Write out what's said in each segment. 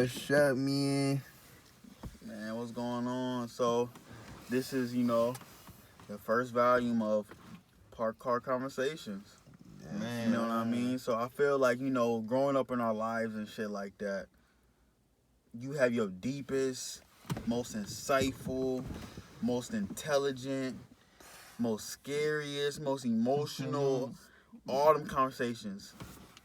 What's up, man? Man, what's going on? So, this is, the first volume of Park Car Conversations. Man. You know what I mean? So, I feel like, growing up in our lives and shit like that, you have your deepest, most insightful, most intelligent, most scariest, most emotional, all them conversations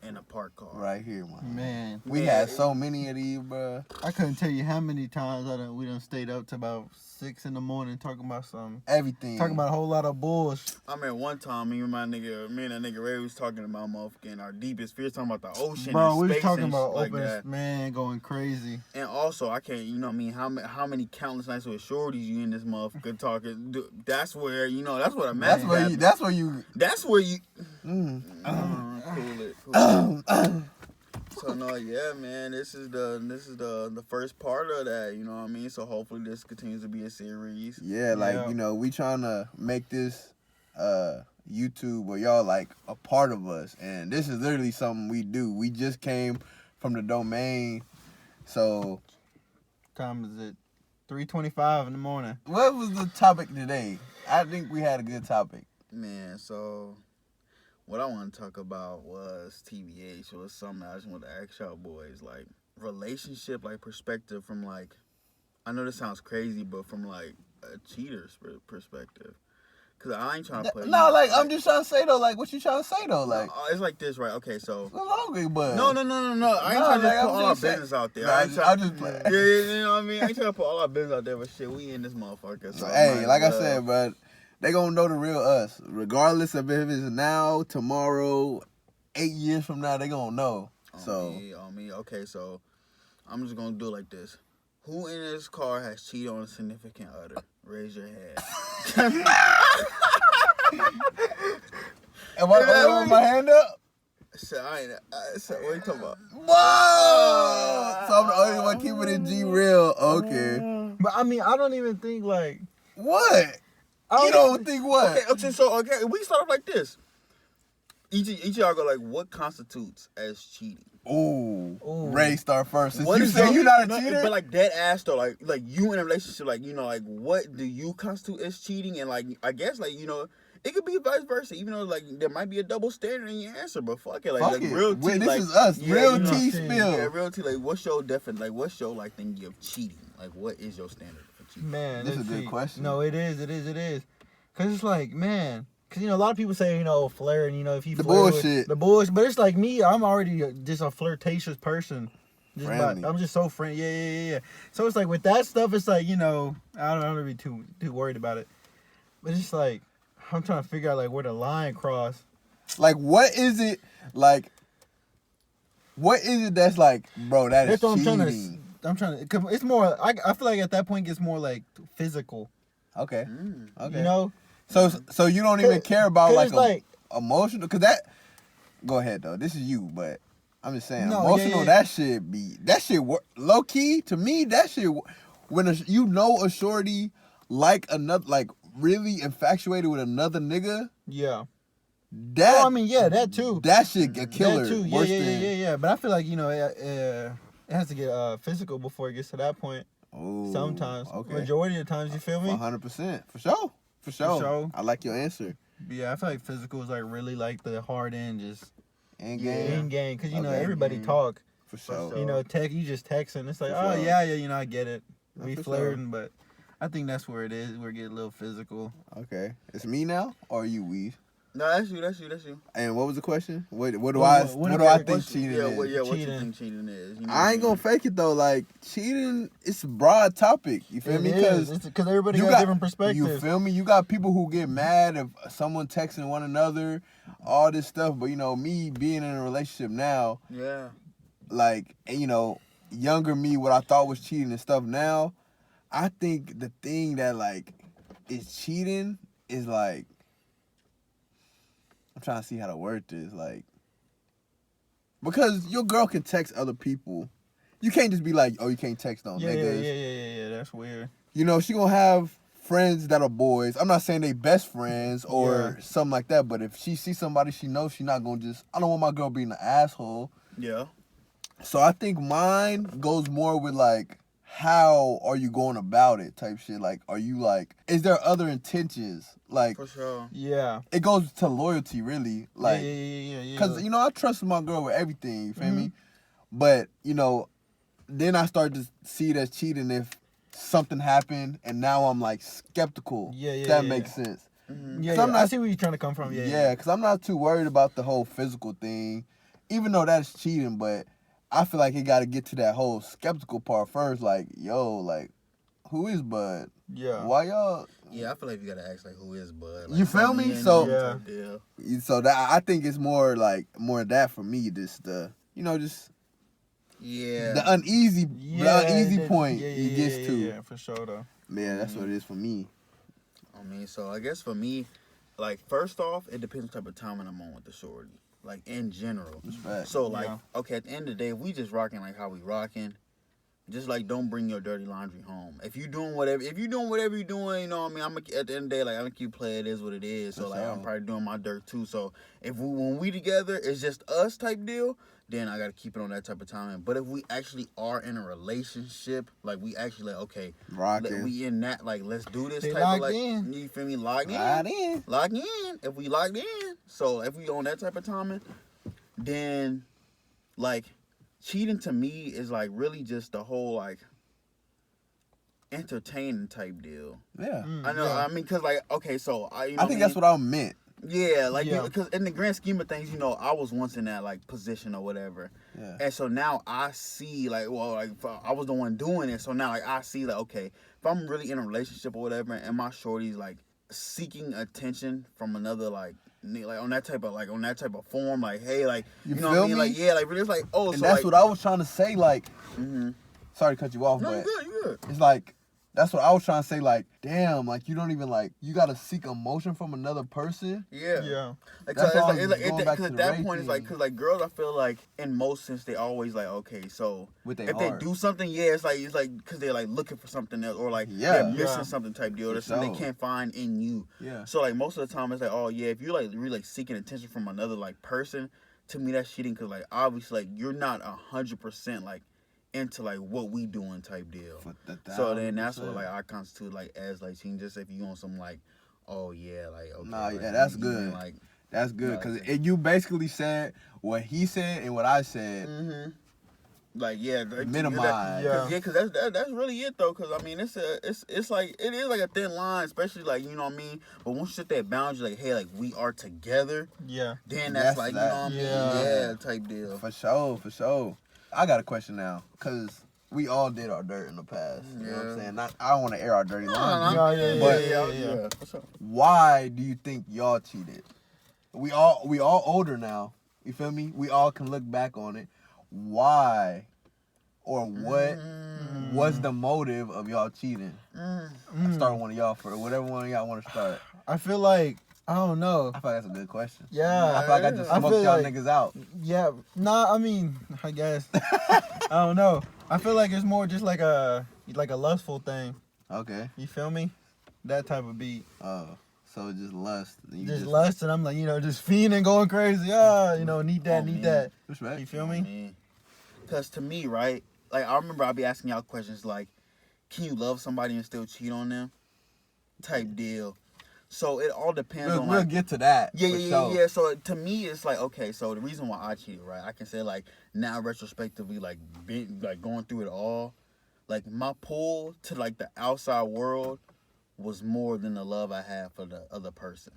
in a park car. Right here, man. Man. We had so many of these, bro. I couldn't tell you how many times we done stayed up to about 6 in the morning talking about something. Everything. Talking about a whole lot of bullshit. I remember one time, me and that nigga Ray was talking about motherfucking our deepest fears, talking about the ocean Bro, and we was space talking and about shit like open, that. man, going crazy. And also, I can't, how many countless nights with shorties you in this motherfucker talking. That's where, that's what I'm at. That's where you. Cool it. So no, yeah, man. This is the first part of that. You know what I mean? So hopefully this continues to be a series. Yeah, we trying to make this YouTube where y'all like a part of us, and this is literally something we do. We just came from the domain, so. Time is it? 3:25 in the morning. What was the topic today? I think we had a good topic. Man, so what I want to talk about was TBH. It was something I just want to ask y'all boys, like relationship, like perspective from like, I know this sounds crazy, but from like a cheater's perspective. Cause I ain't trying to play. No, I'm just trying to say though, like, what you trying to say though, like. No, it's like this, right? Okay, so. What's wrong with you, bud? No. I ain't trying to just put all our business out there. I'm just playing. Yeah, you know what I mean? I ain't trying to put all our business out there, but shit, we in this motherfucker. So hey, like I said, bro, they gonna know the real us. Regardless of if it's now, tomorrow, 8 years from now, they gonna know. On me. Okay, so I'm just gonna do it like this. Who in this car has cheated on a significant other? Raise your hand. Am I with my hand up? So what are you talking about? Whoa! So I'm the only one keeping it G real. Okay. But I mean, I don't even think like. What? You don't think what? Okay, we start off like this. Each of y'all go like, what constitutes as cheating? Ooh. Ray start first. Since What you say you're not a cheater? But like dead ass though, like you in a relationship, like, like what do you constitute as cheating? And like, I guess like, it could be vice versa, even though like there might be a double standard in your answer, but fuck it. Like real tea. This like, is us. Yeah, real tea spill. Yeah, real tea. Like what's your what's your like thing of cheating? Like what is your standard for cheating? Man, this is a good question. No, it is. Cause it's like, man. Cause a lot of people say, flirt, and if you flirt with the bullshit, but it's like me, I'm already just a flirtatious person. I'm just so friendly. Yeah. So it's like with that stuff, it's like I don't be too worried about it. But it's like I'm trying to figure out like where the line cross. Like what is it like? What is it that's like, bro? That's what cheating. I'm trying to. Cause it's more. I feel like at that point it gets more like physical. Okay. Okay. So you don't even care about like emotional, cause that. Go ahead though. This is you, but I'm just saying emotional. Yeah. That shit low key to me. That shit when a shorty like another, like really infatuated with another nigga. Yeah. That too. That shit a killer. That too. Yeah. But I feel like it has to get physical before it gets to that point. Oh. Sometimes. Okay. Majority of the times, you feel me? 100%. For sure. I like your answer. Yeah, I feel like physical is like really like the hard end, just end game. Because everybody talk. For sure. You just texting. It's like, yeah, I get it. We flirting, but I think that's where it is. We're getting a little physical. Okay, it's me now, or are you, Weave? No, that's you. And what was the question? What do I think cheating is? What you think cheating is? I ain't gonna fake it though. Like cheating, it's a broad topic. You feel me? Because everybody got different perspectives. You feel me? You got people who get mad if someone texting one another, all this stuff. But me being in a relationship now, yeah, like younger me, what I thought was cheating and stuff now, I think the thing that like is cheating is like. I'm trying to see how to word this, like, because your girl can text other people. You can't just be like, oh, you can't text on niggas. Yeah, that's weird. She gonna have friends that are boys. I'm not saying they best friends or something like that, but if she sees somebody she knows, she not gonna just, I don't want my girl being an asshole. Yeah. So I think mine goes more with like, how are you going about it type shit. Like, are you like, is there other intentions? Like, For sure. Yeah. it goes to loyalty, really. Like, Yeah. because, you know, I trust my girl with everything, you feel me? But, you know, then I start to see it as cheating if something happened and now I'm like skeptical. That makes sense. Yeah, I see where you're trying to come from. Yeah, because I'm not too worried about the whole physical thing, even though that's cheating, but I feel like it got to get to that whole skeptical part first. Like, yo, like, who is Bud? Yeah. Why y'all? Yeah, I feel like you gotta ask like, who is Bud? Like, You feel me? So, yeah. that I think it's more like more that for me. Just the, you know, just the uneasy point he gets to. Yeah, for sure though. Yeah, that's what it is for me. I mean, so I guess for me, like, first off, it depends what type of timing I'm on with the shorty. Like, in general. Respect. So, like, okay, at the end of the day, if we just rocking like how we rocking, just, like, don't bring your dirty laundry home. If you doing whatever you're doing, you know what I mean? At the end of the day, like, I'm gonna keep playing. It is what it is. So, like, I'm probably doing my dirt, too. So, when we together, it's just us type deal, then I gotta keep it on that type of timing. But if we actually are in a relationship, like, we actually, like, okay, we in that, like, let's do this type of, like, you feel me? Locked in. If we locked in. So, if we on that type of timing, then, like, cheating to me is like really just the whole like entertaining type deal. Yeah, I know. I mean, cause like, okay, so I think that's what I meant. Yeah, like, because in the grand scheme of things, you know, I was once in that like position or whatever, and so now I see like, well, like I was the one doing it, so now like I see like, okay, if I'm really in a relationship or whatever, and my shorty's like seeking attention from another like on that type of form, like, hey, like, you know what I mean? Like, yeah, like, it's like, oh, and so that's like, what I was trying to say, like, sorry to cut you off, but you good. It's like, that's what I was trying to say, like, damn, like, you don't even, like, you gotta seek emotion from another person. Yeah. Like, that's so it's like, because at that point, it's like, because, like, girls, I feel like, in most sense, they always, like, okay, so, if they do something, it's like, because they're, like, looking for something else, or, like, they're missing something type deal, or something they can't find in you. Yeah. So, like, most of the time, it's like, oh, yeah, if you're, like, really, like, seeking attention from another, like, person, to me, that's cheating, because, like, obviously, like, you're not 100%, like, into like what we doing type deal. So then that's what like I constitute like as like cheating. Just if you on some like, oh yeah, like okay. Nah, like, yeah, that's good. Like, that's good because you basically said what he said and what I said. Like minimize. Because that's really it though. Because I mean it's like it is like a thin line, especially like, you know what I mean. But once you set that boundary, like, hey, like we are together. Yeah. Then that's like that. You know what I mean. Yeah, type deal. For sure. I got a question now, because we all did our dirt in the past. You know what I'm saying? I don't want to air our dirty laundry. Yeah. Why do you think y'all cheated? We all older now. You feel me? We all can look back on it. Why or what was the motive of y'all cheating? I'll start one of y'all for whatever one of y'all want to start. I feel like, I don't know. I feel like that's a good question. Yeah. I feel like I just smoked y'all niggas out. Yeah. Nah, I mean, I guess. I don't know. I feel like it's more just like a lustful thing. Okay. You feel me? That type of beat. Oh. So just lust. Just lust, and I'm like, you know, just fiending, going crazy. You know, need that. Respect. You feel me? Because to me, right, like, I remember I'll be asking y'all questions like, can you love somebody and still cheat on them? Type deal. So it all depends on, like... We'll get to that. Yeah. So to me, it's like, okay, so the reason why I cheated, right, I can say, like, now retrospectively, like, being, like, going through it all, like, my pull to, like, the outside world was more than the love I had for the other person.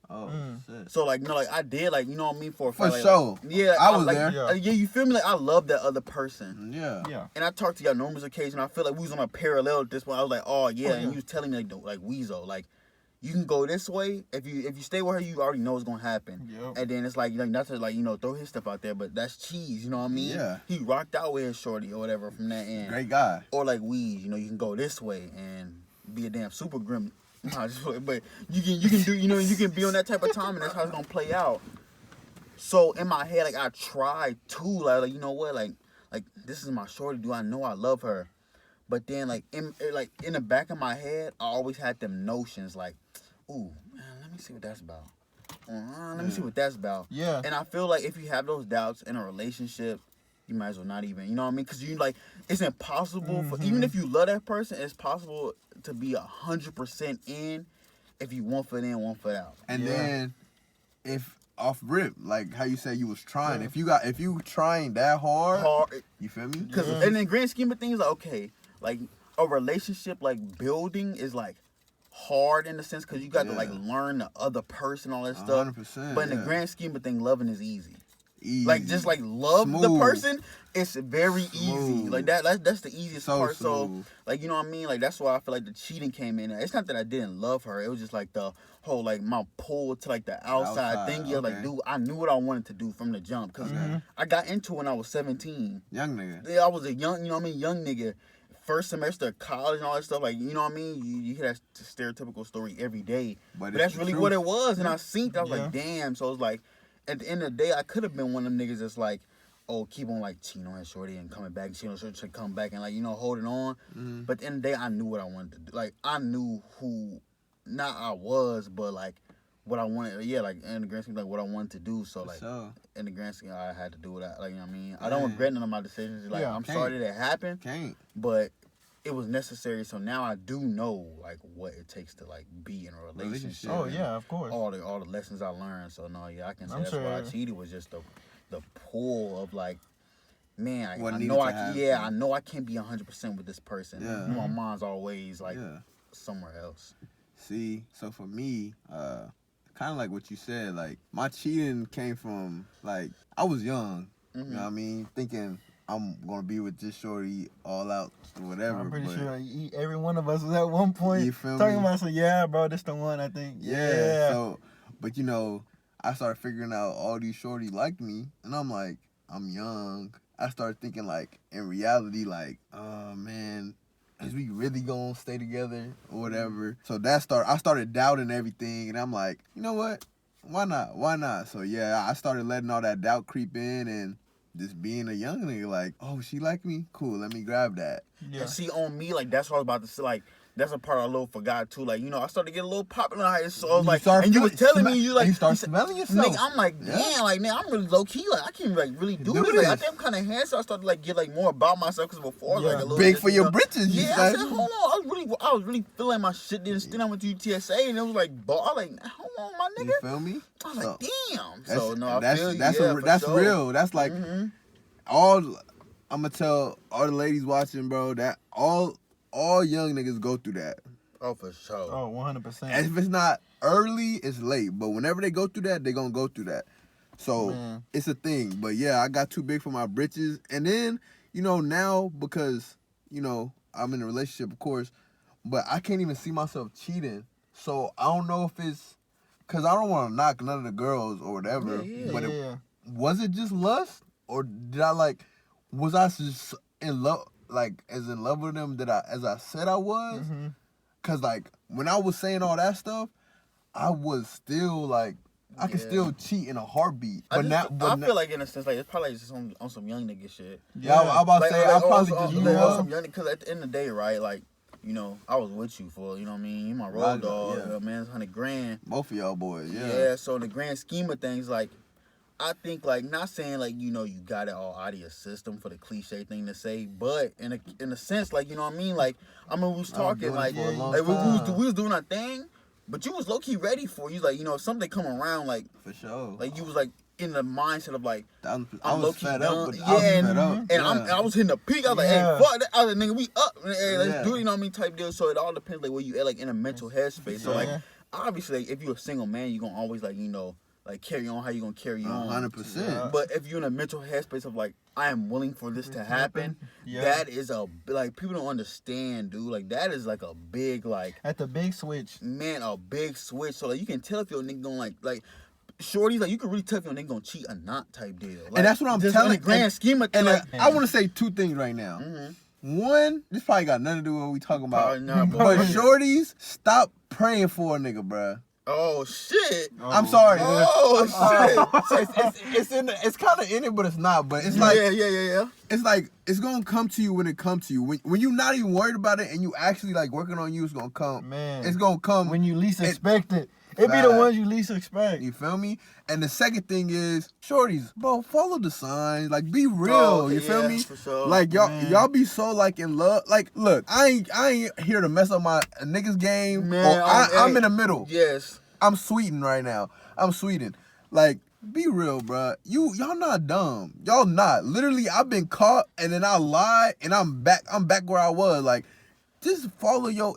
Oh, shit. So, like, no, like, I did, like, you know what I mean? For like, sure. Yeah. I was like, there. Yeah, you feel me? Like, I love that other person. Yeah. And I talked to y'all numerous occasions. I feel like we was on a parallel at this point. I was like, oh, yeah. And you was telling me, like Weezo, like, you can go this way. If you stay with her, you already know what's gonna happen. Yep. And then it's like not to, like, you know, throw his stuff out there, but that's cheese. You know what I mean? Yeah. He rocked out with his shorty or whatever from that end. Great guy. Or like Weez, you know, you can go this way and be a damn super grim. But you can do, you know, you can be on that type of time, and that's how it's gonna play out. So in my head, like, I tried to, like you know what, like this is my shorty. Do I know I love her? But then, like in the back of my head, I always had them notions, like, ooh, man, let me see what that's about. Let me see what that's about. Yeah. And I feel like if you have those doubts in a relationship, you might as well not even, you know what I mean? Because you like, it's impossible for, even if you love that person, it's possible to be 100% in if you 1 foot in, 1 foot out. And then if off rip, like how you said you was trying, if you trying that hard, you feel me? Because in the grand scheme of things, like, okay, like a relationship like building is like hard in the sense because you got to like learn the other person, all that stuff. 100%. But in the grand scheme of things, loving is easy. Like just like love the person, it's very easy. Like that's the easiest part. So like, you know what I mean? Like that's why I feel like the cheating came in. It's not that I didn't love her. It was just like the whole like my pull to like the outside thingy. I was like, dude, I knew what I wanted to do from the jump because I got into it when I was 17. Young nigga. Yeah, I was a young, you know what I mean, young nigga. First semester of college and all that stuff, like, you know what I mean? You hear that stereotypical story every day. But that's really what it was. And I seen it. I was like, damn. So it was like, at the end of the day, I could have been one of them niggas that's like, oh, keep on like cheating on that shorty and coming back. She should come back and like, you know, holding on. But at the end of the day, I knew what I wanted to do. Like, I knew who, not I was, but like what I wanted. Yeah, like in the grand scheme, like what I wanted to do. So like in the grand scheme, I had to do it. Like, you know what I mean? I don't regret none of my decisions. Like, I'm sorry that it happened. But it was necessary, so now I do know like what it takes to like be in a relationship. Oh yeah, of course. All the lessons I learned. So no, yeah, I can say that's why I cheated was just the pull of like, man, I know I can't be 100% with this person. My mind's always like somewhere else. See, so for me, kind of like what you said, like my cheating came from like I was young. You know what I mean, thinking I'm gonna be with this shorty all out or whatever. I'm pretty sure every one of us was at one point talking about, so yeah, bro, this the one, I think. Yeah. So, but you know, I started figuring out all these shorties liked me, and I'm like, I'm young. I started thinking like, in reality, like, oh man, is we really gonna stay together or whatever? So I started doubting everything, and I'm like, you know what? Why not? Why not? So yeah, I started letting all that doubt creep in and just being a young nigga, like, oh, she like me? Cool, let me grab that. Yeah. And see, on me, like, that's what I was about to say, like, that's a part I a little forgot, too. Like, you know, I started to get a little popular, so I was like, and you was telling me, you like, you start smelling yourself. Nigga, I'm like, damn, like, man, I'm really low-key, like, I can't, like, really do this. Like, I think I'm kind of handsome. I started to, like, get, like, more about myself, because before, I was, like, a little big for your britches, yeah, I said, hold on, I was really feeling my shit, then I went to UTSA, and it was, like, I was like, hold on, my nigga. You feel me? I was like, damn. So, no, I feel you, that's real. That's, like, I'm gonna tell all the ladies watching, bro, that all young niggas go through that. Oh, for sure. Oh, 100%. And if it's not early, it's late. But whenever they go through that, they gonna go through that. So it's a thing. But yeah, I got too big for my britches. And then, you know, now because, you know, I'm in a relationship, of course, but I can't even see myself cheating. So I don't know if it's because I don't want to knock none of the girls or whatever. Was it just lust? Or did I was I just in love, like as in love with them as I said I was? Cause like when I was saying all that stuff, I was still like, I could still cheat in a heartbeat. But I feel like in a sense, like it's probably just on some young nigga shit. Yeah, I about to say, I probably just some young nigga, cause at the end of the day, right, like, you know, I was with you for, you know what I mean? You my road dog, man, it's $100,000. Both of y'all boys, Yeah, so in the grand scheme of things, like, I think, like, not saying, like, you know, you got it all out of your system for the cliche thing to say, but in a sense, like, you know what I mean? Like, I mean, we was talking, like we was doing our thing, but you was low-key ready for it. You was like, you know, if something come around, like, for sure. Like, you was, like, in the mindset of, like, I'm low-key fed done. Up, and I was hitting the peak. I was like, hey, fuck that. I was like, nigga, we up. Hey, let's do it, you know what I mean, type deal. So it all depends, like, where you at, like, in a mental headspace. So, like, obviously, like, if you're a single man, you're going to always, like, you know, like, carry on how you gonna carry on. 100%. But if you're in a mental headspace of, like, I am willing for this to happen, that is like, people don't understand, dude. Like, that is, like, a big, like... At the big switch. Man, a big switch. So, like, you can tell if your nigga gonna, like shorties, like, you can really tell if your nigga gonna cheat or not type deal. Like, and that's what I'm telling you. In the grand scheme of things. And I want to say two things right now. One, this probably got nothing to do with what we talking about. But shorties, stop praying for a nigga, bruh. Oh shit! I'm sorry. Oh shit! It's kind of in it, but it's not. But it's like yeah. It's like it's gonna come to you when it comes to you. When you're not even worried about it and you actually like working on you, it's gonna come. Man, it's gonna come when you least expect it. It be the ones you least expect. You feel me? And the second thing is, shorties, bro, follow the signs. Like, be real. You feel me? For sure. Like, y'all be so, like, in love. Like, look, I ain't here to mess up my niggas game. Man, I'm in the middle. Yes. I'm sweeting right now. I'm sweeting. Like, be real, bro. Y'all not dumb. Y'all not. Literally, I've been caught, and then I lied, and I'm back where I was. Like, just follow your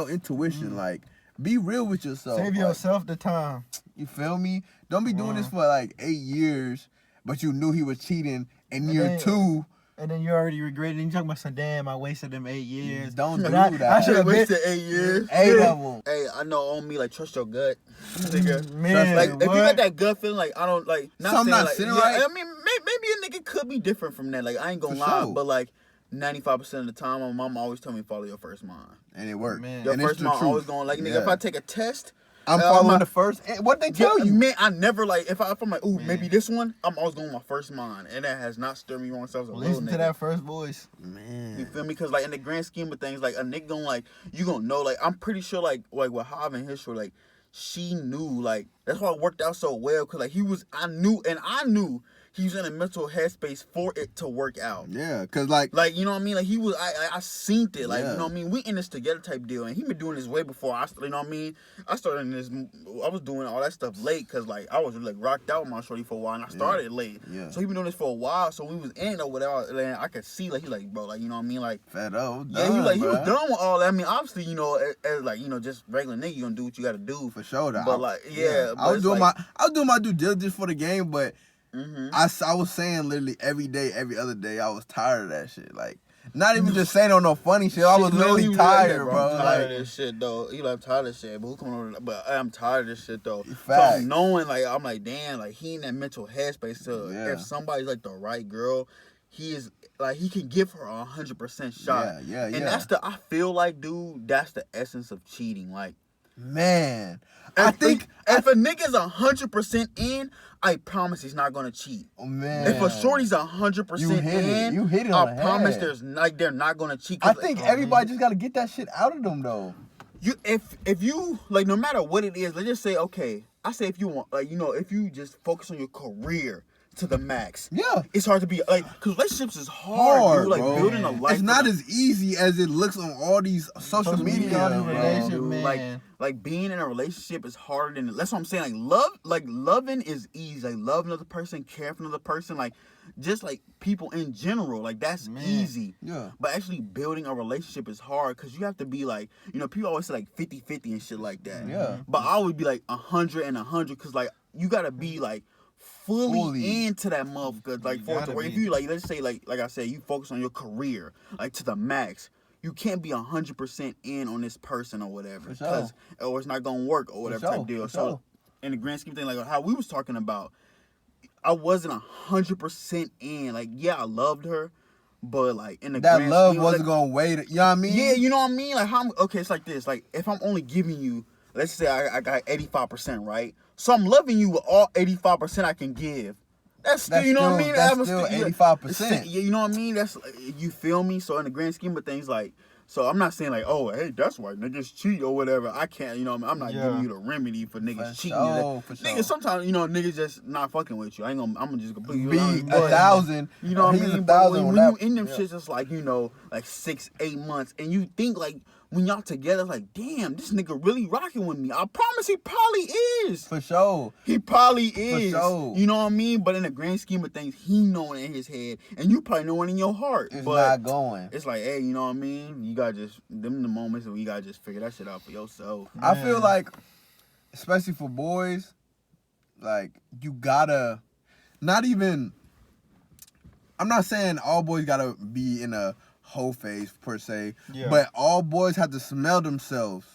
intuition. Like, be real with yourself. Save yourself the time. You feel me? Don't be doing this for like 8 years, but you knew he was cheating in year 2. And then you already regret it. And you talking about some, damn, I wasted them 8 years. Don't do that. I should have wasted 8 years. 8 of them. Hey, I know on me, like, trust your gut. Nigga. Man, like, if you got that gut feeling, like, I don't, like, Something not sitting right. I mean, maybe a nigga could be different from that. Like, I ain't gonna lie, but, like, 95% of the time, my mom always tell me follow your first mind. And it worked. Man. Your and first mind always going, like, nigga, if I take a test, I'm following the first. What they tell you? Man, I never, like, if I'm like, ooh, maybe this one, I'm always going with my first mind. And that has not stirred me wrong since I was a little nigga. Listen to that first voice. Man. You feel me? Because, like, in the grand scheme of things, like, a nigga gonna, like, you gonna know, like, I'm pretty sure, like with Hav and his short, like, she knew, like, that's why it worked out so well. Because, like, I knew he was in a mental headspace for it to work out. Yeah, because, like, you know what I mean? Like, he was, I seen it. Like, you know what I mean? We in this together type deal. And he been doing this way before you know what I mean? I was doing all that stuff late because, like, I was, like, rocked out with my shorty for a while. And I started late. Yeah. So he been doing this for a while. So we was in or whatever. And I could see, like, he like, bro, like, you know what I mean? Like, fed up. Yeah, he was done with all that. I mean, obviously, you know, as like, you know, just regular nigga, you gonna do what you gotta do. For sure, though. But, like, yeah. I was doing my due diligence for the game, but mm-hmm. I was saying literally every day, every other day, I was tired of that shit. Like, not even just saying on no funny shit. I was literally tired, bro. I'm tired of this shit, though. You like, I'm tired of this shit, but who coming over? But I'm tired of this shit, though. Facts. So I'm knowing, like, I'm like, damn, like, he in that mental headspace. So if somebody's like the right girl, he is like, he can give her 100% shot. Yeah. And I feel like, dude, that's the essence of cheating. Like, man, I think if a nigga's 100% in, I promise he's not gonna cheat. Oh, man. If a shorty's 100% in, you hit it I promise they're not gonna cheat. I think everybody just gotta get that shit out of them though. If you like, no matter what it is, let's just say, okay, I say if you want, like, you know, if you just focus on your career to the max. Yeah. It's hard to be, like, because relationships is hard, dude. Like, bro. Building a life. It's not as easy as it looks on all these social media. Like, being in a relationship is harder than, that's what I'm saying. Like, loving is easy. Like, love another person, care for another person, like, just like people in general. Like, that's easy. Yeah. But actually building a relationship is hard because you have to be like, you know, people always say like 50-50 and shit like that. Yeah. But I would be like 100 and 100 because, like, you got to be like, fully into that motherfucker, like, for it to work. If you, like, let's say, like I said, you focus on your career, like, to the max, you can't be 100% in on this person or whatever, because or it's not gonna work or whatever type deal. So, in the grand scheme of things, like how we was talking about, I wasn't 100% in. Like, yeah, I loved her, but, like, in the that grand love scheme, wasn't like, gonna wait. You know what I mean? Yeah, you know what I mean. Like, okay, it's like this. Like, if I'm only giving you, let's say I got 85%, right? So I'm loving you with all 85% I can give. That's still, you know what I mean? That's still 85%. Yeah, you know what I mean? That's, you feel me? So in the grand scheme of things, like, so I'm not saying like, oh, hey, that's why niggas cheat or whatever. I can't, you know what I mean? I'm not giving you the remedy for niggas cheating. Niggas, sometimes, you know, niggas just not fucking with you. I'm gonna just completely be 1,000. You know what I mean? But when you in them shits, it's like, you know, like 6-8 months, and you think like, when y'all together, like, damn, this nigga really rocking with me. I promise he probably is. For sure. He probably is. For sure. You know what I mean? But in the grand scheme of things, he knowing in his head, and you probably knowing in your heart. It's but not going. It's like, hey, you know what I mean? You gotta just, them the moments where you gotta just figure that shit out for yourself. I feel like, especially for boys, like, you gotta, not even, I'm not saying all boys gotta be in a whole phase per se, but all boys have to smell themselves.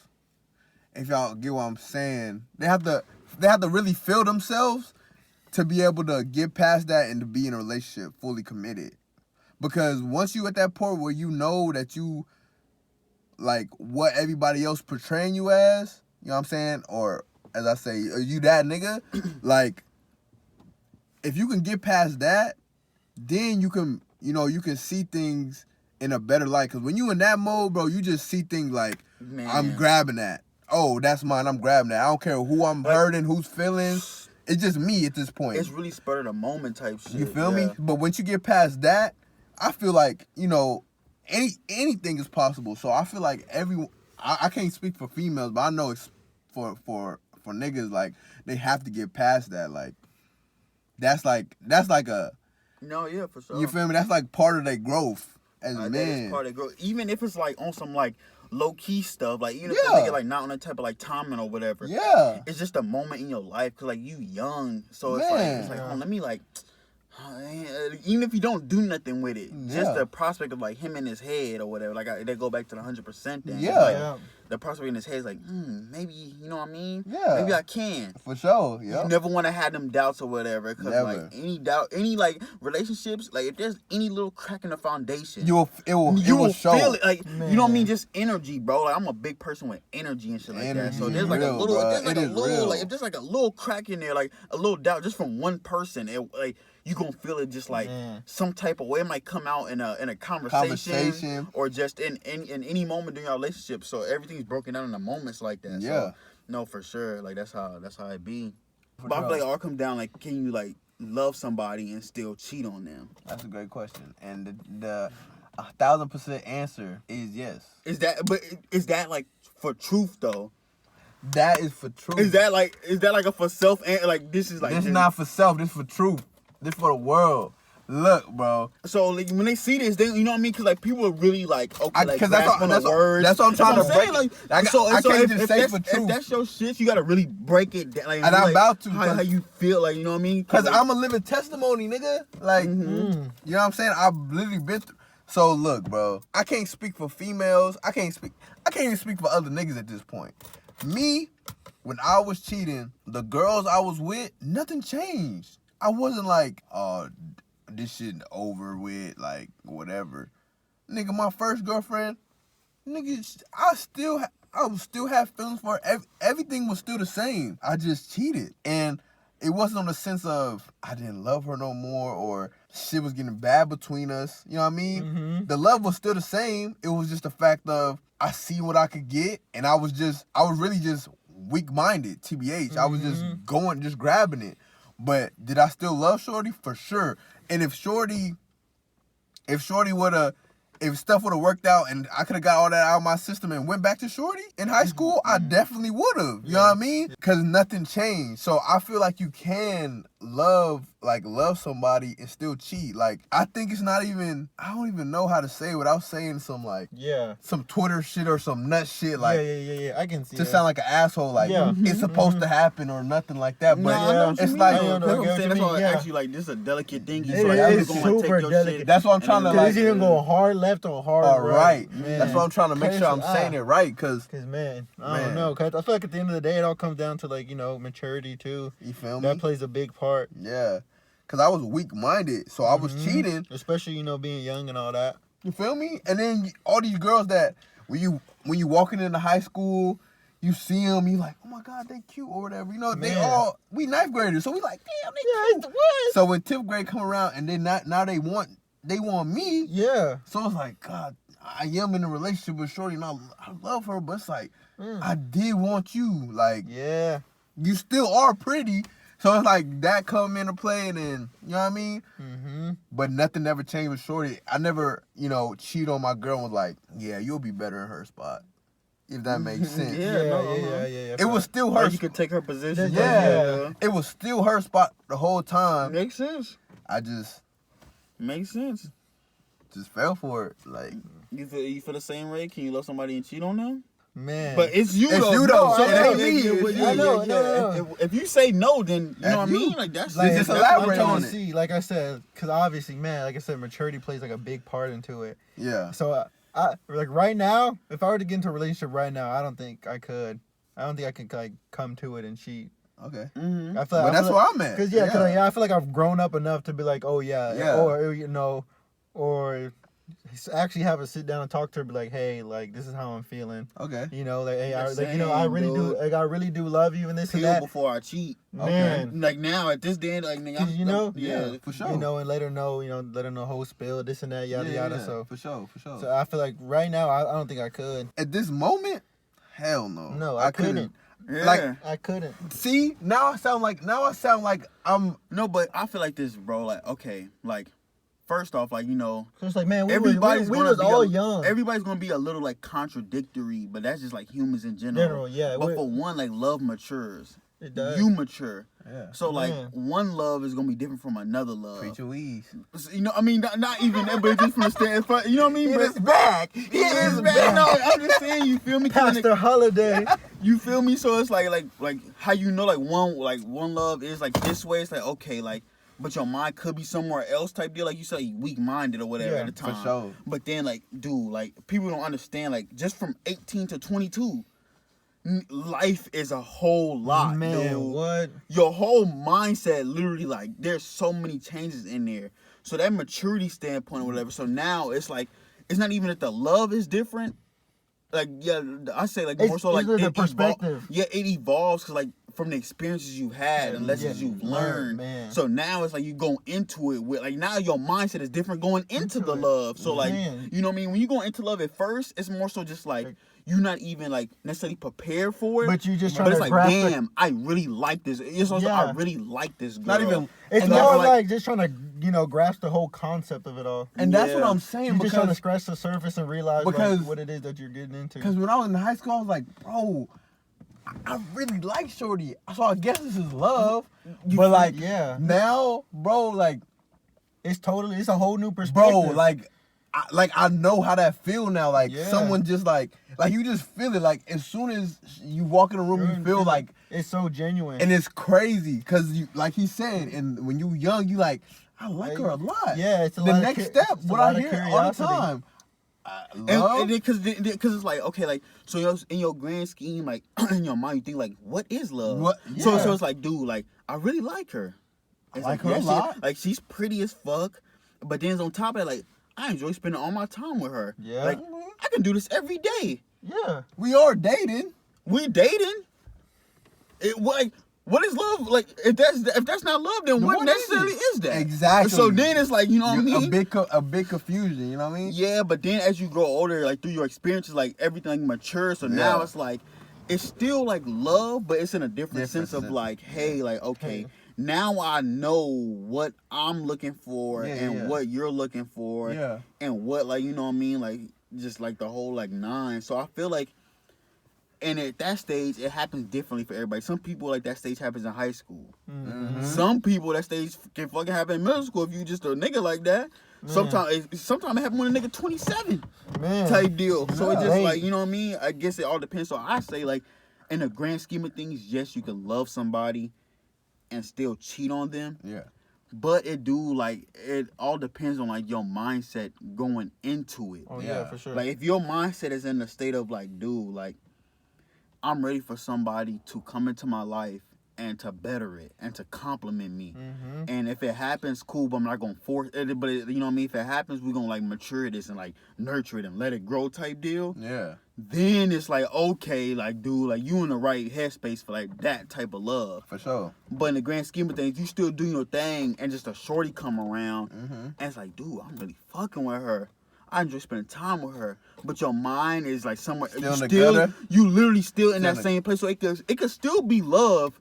If y'all get what I'm saying, they have to really feel themselves to be able to get past that and to be in a relationship fully committed. Because once you at that point where you know that you, like, what everybody else portraying you as, you know what I'm saying, or as I say, are you that nigga? Like, if you can get past that, then you can, you know, you can see things in a better light. Because when you in that mode, bro, you just see things like, I'm grabbing that. oh, that's mine, I'm grabbing that. I don't care who I'm hurting, whose feelings. It's just me at this point. It's really spur of the moment type shit. You feel me? But once you get past that, I feel like, you know, anything is possible. So I feel like I can't speak for females, but I know it's for niggas, like, they have to get past that. Like, that's like a... No, yeah, for sure. You feel me? That's like part of their growth as men. men. That is part of their growth. Even if it's like on some like low-key stuff, like even if the nigga like not on that type of like timing or whatever. Yeah. It's just a moment in your life, because like you young. So it's like, oh, let me like... even if you don't do nothing with it, just the prospect of like him in his head or whatever, like they go back to the 100% then. Like, the prospect in his head is like, maybe, you know what I mean? Yeah. Maybe I can. For sure, yeah. You never want to have them doubts or whatever, because like any doubt, any like relationships, like if there's any little crack in the foundation, you will show. Feel it. Like, you know what I mean? Just energy, bro. Like, I'm a big person with energy and shit like that. So there's like a little, like if there's like a little crack in there, like a little doubt just from one person, it like, you gonna feel it just like some type of way. It might come out in a conversation or just in any moment during your relationship. So everything's broken down in the moments like that. Yeah. So, no, for sure. Like that's how it be. But I feel like it all comes down like, can you like love somebody and still cheat on them? That's a great question. And the 1,000% answer is yes. Is that like for truth though? That is for truth. Is that like a for self? Like this is like this not for self. This for truth. This for the world. Look, bro. So like, when they see this, they, you know what I mean? Because like people are really like, okay, like that's what I'm trying to break. Like, I can't just say for truth. If that's your shit, you gotta really break it down. Like, and I'm about to. How you feel, like, you know what I mean? Because like, I'm a living testimony, nigga. Like, you know what I'm saying? I've literally been through. So look, bro. I can't speak for females. I can't even speak for other niggas at this point. Me, when I was cheating, the girls I was with, nothing changed. I wasn't like, oh, this shit over with, like, whatever. Nigga, my first girlfriend, nigga, I still have feelings for her. Everything was still the same. I just cheated. And it wasn't on the sense of I didn't love her no more or shit was getting bad between us. You know what I mean? Mm-hmm. The love was still the same. It was just the fact of I see what I could get. And I was really just weak-minded, TBH. Mm-hmm. I was just grabbing it. But did I still love Shorty? For sure. And if stuff would have worked out and I could have got all that out of my system and went back to Shorty in high school, I definitely would have. You know what I mean? Because nothing changed. So I feel like you can love somebody and still cheat. Like, I think it's not even, I don't even know how to say it without saying some like, some Twitter shit or some nut shit. Like, I can see to sound like an asshole, like, it's supposed to happen or nothing like that. But it's like, that's why I asked you, like, this is a delicate thing. It's super delicate. That's what I'm trying to, like, it's even go hard left or hard right. Man. That's what I'm trying to make sure I'm saying it right, because man, I don't know. Cause I feel like at the end of the day, it all comes down to, like, you know, maturity too. You feel me? That plays a big part. Yeah. Because I was weak-minded, so I was cheating. Especially, you know, being young and all that. You feel me? And then all these girls that, when you walking into high school, you see them, you like, oh my God, they cute or whatever. You know, we ninth graders, so we like, damn, they cute. What? So when 10th grade come around and now they want me. Yeah. So it's like, God, I am in a relationship with Shorty and I love her, but it's like, I did want you. Like, you still are pretty. So it's like that come into play, and then, you know what I mean? Mm-hmm. But nothing ever changed with Shorty. I never, cheat on my girl and was like, yeah, you'll be better in her spot. If that makes sense. Yeah. It was still her. You could take her position. Yeah. It was still her spot the whole time. Makes sense. Makes sense. Just fell for it. Like, you feel the same way? Can you love somebody and cheat on them? Man, but it's you though. So it ain't me. I know. If you say no, then you know what I mean. Like that's like, just elaborate on it. See, like I said, because obviously, man, like I said, maturity plays like a big part into it. Yeah. So I like right now, if I were to get into a relationship right now, I don't think I could. I don't think I could like come to it and cheat. Okay. Mm-hmm. But that's where I'm at. Because I feel like I've grown up enough to be like, or actually have a sit down and talk to her, be like, hey, like, this is how I'm feeling. Okay. You know, like, hey, I really do love you and this and that. Before I cheat. Man. Okay. Like now at this day, like nigga, yeah, for sure. You know, and let her know whole spill, this and that, yada yada. So for sure. So I feel like right now I don't think I could. At this moment, Hell no. No, I couldn't. Yeah. Like, I couldn't. See, now I sound like I'm. No, but I feel like this, bro. Like, okay, like, first off, like, you know, So it's like, man, we everybody's was all young. Everybody's gonna be a little like contradictory, but that's just like humans in general. Yeah. But for one, like, love matures. It does. You mature. Yeah. So like one love is gonna be different from another love. Preach your weeds. You know, I mean, not even that, but just from the standpoint. You know what I mean? It is back. It is back. No, I'm just saying. You feel me? Pastor Holiday. You feel me? So it's like how you know like one love is like this way. It's like okay, like, but your mind could be somewhere else type deal. Like you said, weak minded or whatever at the time. For sure. But then like, dude, like people don't understand. Like just from 18 to 22. Life is a whole lot, man. Dude. What? Your whole mindset, literally, like there's so many changes in there. So that maturity standpoint or whatever. So now it's like it's not even that the love is different. Like yeah, I say like more so like the perspective. Yeah, it evolves because like from the experiences you've had and lessons you've learned. Man. So now it's like you go into it with like now your mindset is different going into the love. So like you know what I mean? When you go into love at first, it's more so just like you're not even like necessarily prepared for it. But you just trying to to like, grasp damn, I really like this. It's also I really like this girl. Not even. It's and more like just trying to grasp the whole concept of it all. And that's what I'm saying. You're just trying to scratch the surface and realize like, what it is that you're getting into. Because when I was in high school, I was like, bro, I really like Shorty. So I guess this is love. But like, now, bro, like, it's a whole new perspective. Bro, I know how that feel now. Like someone just like you just feel it. Like as soon as you walk in a room, you feel like it's so genuine, and it's crazy because you, like he said, and when you young, you like I like her a lot. Yeah, it's the next step. What I hear all the time. And because it's like okay, like so in your grand scheme, like in your mind, you think like, what is love? What? Yeah. So it's like, dude, like I really like her. I like her a lot. Like she's pretty as fuck, but then on top of it, like I enjoy spending all my time with her. Yeah, like I can do this every day. Yeah, we are dating. We dating. What is love? Like if that's not love, then what necessarily is that? Exactly. So then it's like, you know what I mean? A big confusion, you know what I mean? Yeah, but then as you grow older, like through your experiences, like everything matures. So now it's like it's still like love, but it's in a different sense of like, hey, like okay, now I know what I'm looking for and what you're looking for, and what like you know what I mean, like just like the whole like nine. So I feel like. And at that stage, it happens differently for everybody. Some people, like, that stage happens in high school. Mm-hmm. Some people, that stage can fucking happen in middle school if you just a nigga like that. Sometimes it happens when a nigga 27 type deal. So it's just like, you know what I mean? I guess it all depends. So I say, like, in the grand scheme of things, yes, you can love somebody and still cheat on them. Yeah. But it all depends on, like, your mindset going into it. Oh, yeah, for sure. Like, if your mindset is in the state of, like, dude, like, I'm ready for somebody to come into my life and to better it and to compliment me. Mm-hmm. And if it happens, cool, but I'm not going to force it. But, you know what I mean? If it happens, we're going to, like, mature this and, like, nurture it and let it grow type deal. Yeah. Then it's like, okay, like, dude, like, you in the right headspace for, like, that type of love. For sure. But in the grand scheme of things, you still doing your thing and just a shorty come around. And it's like, dude, I'm really fucking with her. I enjoy spending time with her, but your mind is like somewhere. You literally still in that same place. So it could still be love,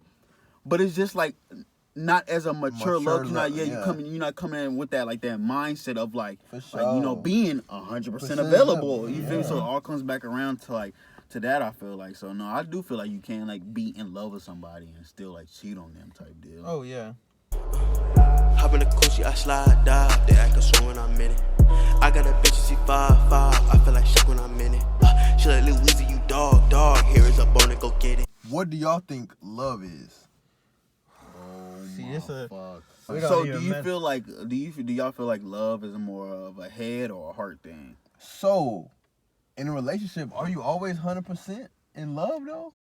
but it's just like not as a mature love. You're not coming in with that like that mindset of like being 100% available. You feel me? So it all comes back around to that. I feel like so. No, I do feel like you can like be in love with somebody and still like cheat on them type deal. Oh yeah. Hop in the coochie, I slide down. They act so when I'm in it. I got a bitch, she 5'5". I feel like shit when I'm in it. She like Lil Weezy, you dog. Here is a bone and go get it. What do y'all think love is? Fuck. So do you feel like do y'all feel like love is more of a head or a heart thing? So, in a relationship, are you always 100% in love though?